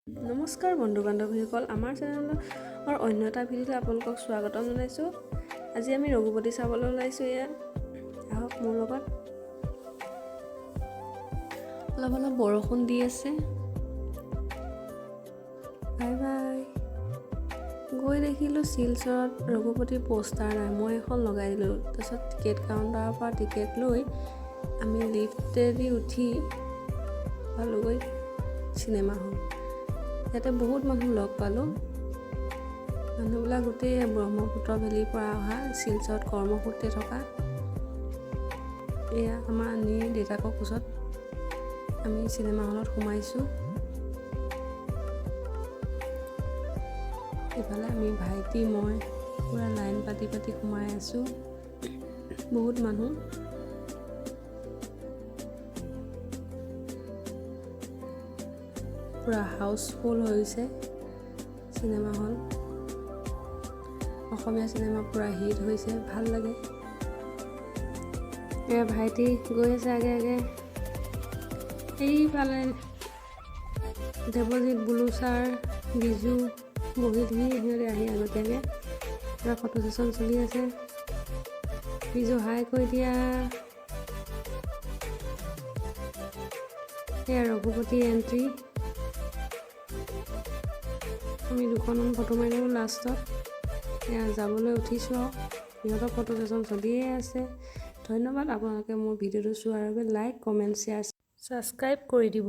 নমস্কাৰ বন্ধু বান্ধৱীসকল, আমাৰ চেনেলৰ অন্য এটা ভিডিঅ'লৈ আপোনালোকক স্বাগতম জনাইছোঁ। আজি আমি ৰঘুপতি চাবলৈ ওলাইছোঁ। এয়া আহক মোৰ লগত। অলপ অলপ বৰষুণ দি আছে। Bye bye. গৈ দেখিলোঁ শিলচৰত ৰঘুপতিৰ পোষ্টাৰ নাই। মই এখন লগাই দিলোঁ। তাৰপিছত টিকেট কাউণ্টাৰৰ পৰা টিকেট লৈ আমি লিফ্টেদি উঠি পালোগৈ চিনেমা হল। ইয়াতে বহুত মানুহ লগ পালোঁ। মানুহবিলাক গোটেই ব্ৰহ্মপুত্ৰ ভেলীৰ পৰা অহা, শিলচৰত কৰ্মসূত্ৰে থকা। এয়া আমাৰ দেউতাকৰ কোচত আমি চিনেমা হলত সোমাইছোঁ। ইফালে আমি ভাইটি মই পূৰা লাইন পাতি সোমাই আছোঁ। বহুত মানুহ। পূৰা হাউচফুল হৈছে চিনেমা হল। অসমীয়া চিনেমা পূৰা হিট হৈছে, ভাল লাগে। এয়া ভাইটি গৈ আছে আগে আগে। এইফালে দেৱজিৎ, বুলু ছাৰ, বিজু বহিতহি সিহঁতে আহি আগতীয়াকৈ পূৰা ফটো ছেশ্যন চলি আছে। বিজু হাই কৈ দিয়া। এয়া ৰঘুপতি এণ্ট্ৰি। আমি দুখনমান ফটো মাৰিলোঁ লাষ্টত। এয়া যাবলৈ উঠিছোঁ আৰু সিহঁতৰ ফটো ছেশ্যন চলিয়ে আছে। ধন্যবাদ আপোনালোকে মোৰ ভিডিঅ'টো চোৱাৰ বাবে। লাইক, কমেণ্ট, শ্বেয়াৰ, ছাবস্ক্ৰাইব কৰি দিব।